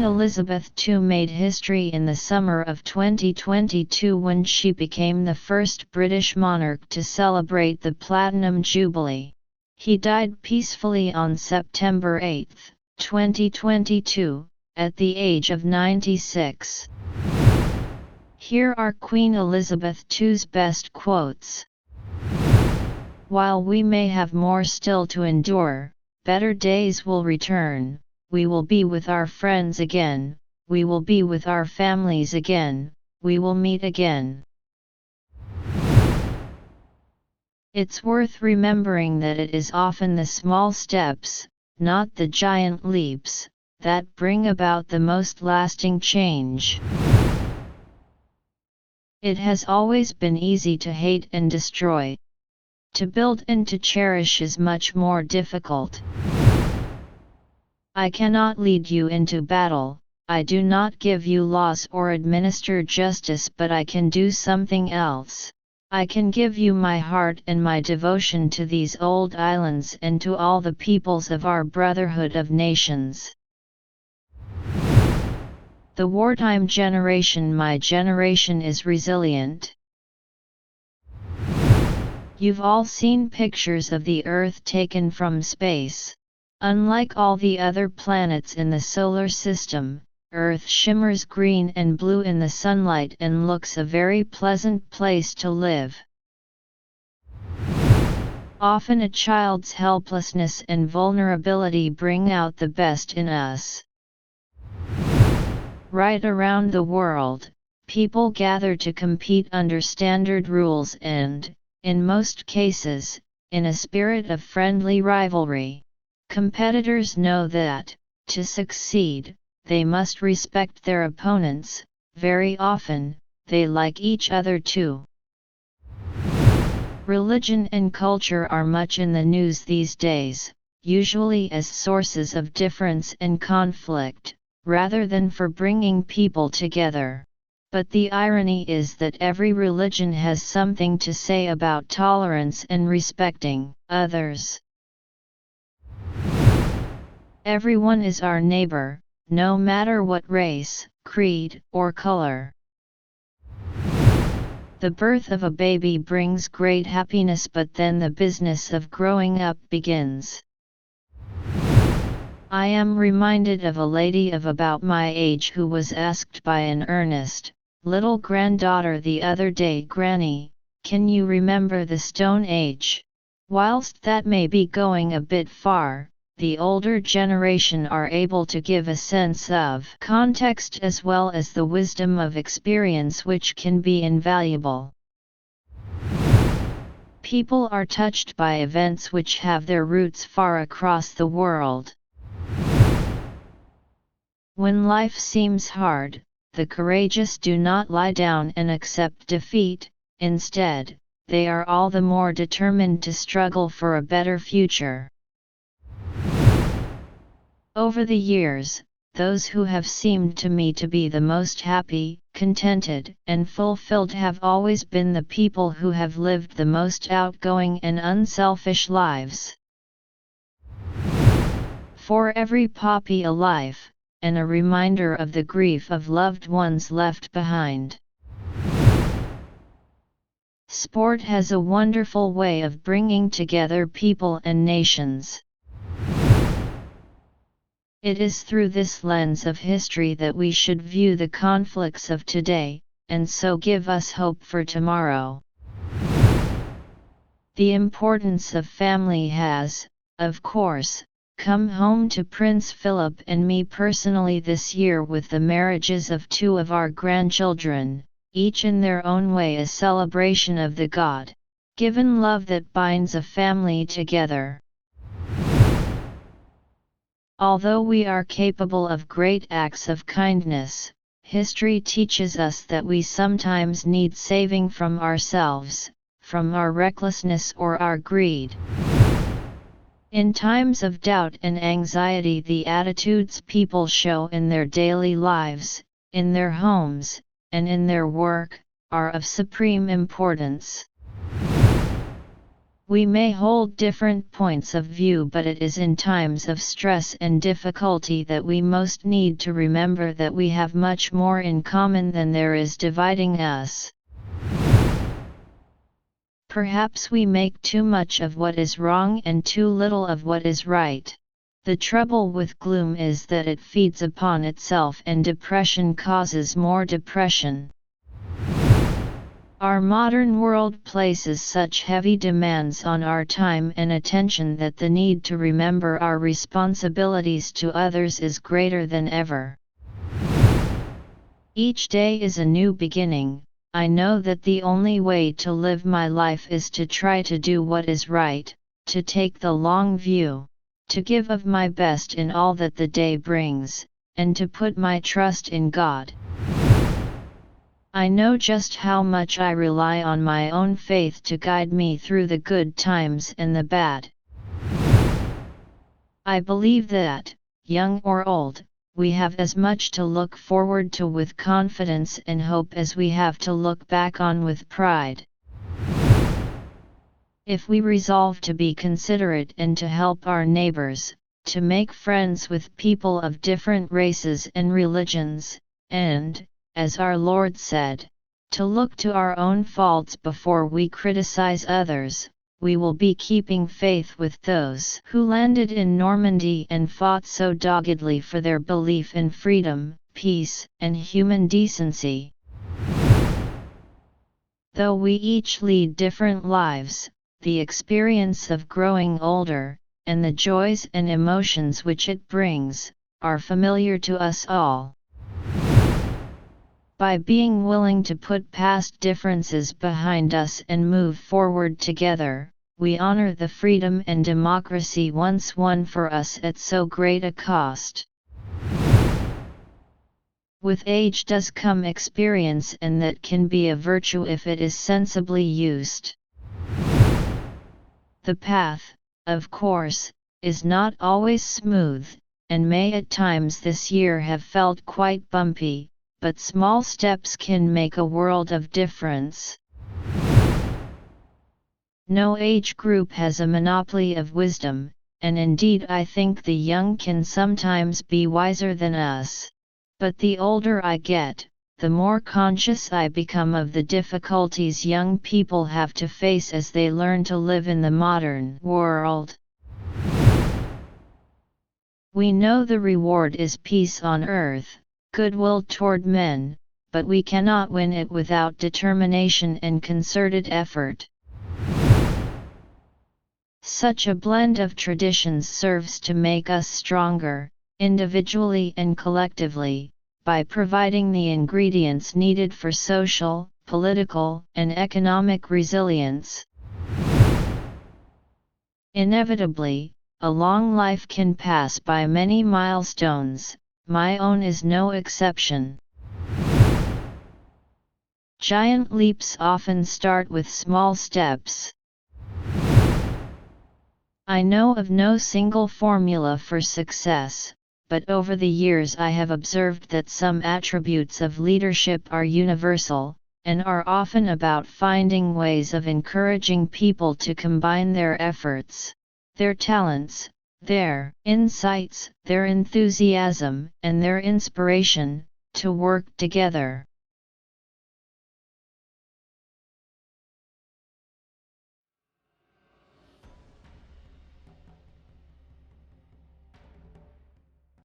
Elizabeth II made history in the summer of 2022 when she became the first British monarch to celebrate the Platinum Jubilee. He died peacefully on September 8, 2022, at the age of 96. Here are Queen Elizabeth II's best quotes. While we may have more still to endure, better days will return. We will be with our friends again, we will be with our families again, we will meet again. It's worth remembering that it is often the small steps, not the giant leaps, that bring about the most lasting change. It has always been easy to hate and destroy. To build and to cherish is much more difficult. I cannot lead you into battle, I do not give you laws or administer justice, but I can do something else. I can give you my heart and my devotion to these old islands and to all the peoples of our brotherhood of nations. The wartime generation, my generation, is resilient. You've all seen pictures of the Earth taken from space. Unlike all the other planets in the solar system, Earth shimmers green and blue in the sunlight and looks a very pleasant place to live. Often a child's helplessness and vulnerability bring out the best in us. Right around the world, people gather to compete under standard rules and, in most cases, in a spirit of friendly rivalry. Competitors know that, to succeed, they must respect their opponents. Very often, they like each other too. Religion and culture are much in the news these days, usually as sources of difference and conflict, rather than for bringing people together. But the irony is that every religion has something to say about tolerance and respecting others. Everyone is our neighbor, no matter what race, creed, or color. The birth of a baby brings great happiness, but then the business of growing up begins. I am reminded of a lady of about my age who was asked by an earnest, little granddaughter the other day, "Granny, can you remember the Stone Age?" Whilst that may be going a bit far, the older generation are able to give a sense of context as well as the wisdom of experience, which can be invaluable. People are touched by events which have their roots far across the world. When life seems hard, the courageous do not lie down and accept defeat. Instead, they are all the more determined to struggle for a better future. Over the years, those who have seemed to me to be the most happy, contented, and fulfilled have always been the people who have lived the most outgoing and unselfish lives. For every poppy a life, and a reminder of the grief of loved ones left behind. Sport has a wonderful way of bringing together people and nations. It is through this lens of history that we should view the conflicts of today, and so give us hope for tomorrow. The importance of family has, of course, come home to Prince Philip and me personally this year with the marriages of two of our grandchildren, each in their own way a celebration of the God-given love that binds a family together. Although we are capable of great acts of kindness, history teaches us that we sometimes need saving from ourselves, from our recklessness or our greed. In times of doubt and anxiety, the attitudes people show in their daily lives, in their homes, and in their work, are of supreme importance. We may hold different points of view, but it is in times of stress and difficulty that we most need to remember that we have much more in common than there is dividing us. Perhaps we make too much of what is wrong and too little of what is right. The trouble with gloom is that it feeds upon itself, and depression causes more depression. Our modern world places such heavy demands on our time and attention that the need to remember our responsibilities to others is greater than ever. Each day is a new beginning. I know that the only way to live my life is to try to do what is right, to take the long view, to give of my best in all that the day brings, and to put my trust in God. I know just how much I rely on my own faith to guide me through the good times and the bad. I believe that, young or old, we have as much to look forward to with confidence and hope as we have to look back on with pride. If we resolve to be considerate and to help our neighbors, to make friends with people of different races and religions, and, as our Lord said, to look to our own faults before we criticize others, we will be keeping faith with those who landed in Normandy and fought so doggedly for their belief in freedom, peace, and human decency. Though we each lead different lives, the experience of growing older, and the joys and emotions which it brings, are familiar to us all. By being willing to put past differences behind us and move forward together, we honor the freedom and democracy once won for us at so great a cost. With age does come experience, and that can be a virtue if it is sensibly used. The path, of course, is not always smooth, and may at times this year have felt quite bumpy, but small steps can make a world of difference. No age group has a monopoly of wisdom, and indeed I think the young can sometimes be wiser than us. But the older I get, the more conscious I become of the difficulties young people have to face as they learn to live in the modern world. We know the reward is peace on earth, goodwill toward men, but we cannot win it without determination and concerted effort. Such a blend of traditions serves to make us stronger, individually and collectively, by providing the ingredients needed for social, political, and economic resilience. Inevitably, a long life can pass by many milestones. My own is no exception. Giant leaps often start with small steps. I know of no single formula for success, but over the years I have observed that some attributes of leadership are universal, and are often about finding ways of encouraging people to combine their efforts, their talents, their insights, their enthusiasm, and their inspiration, to work together.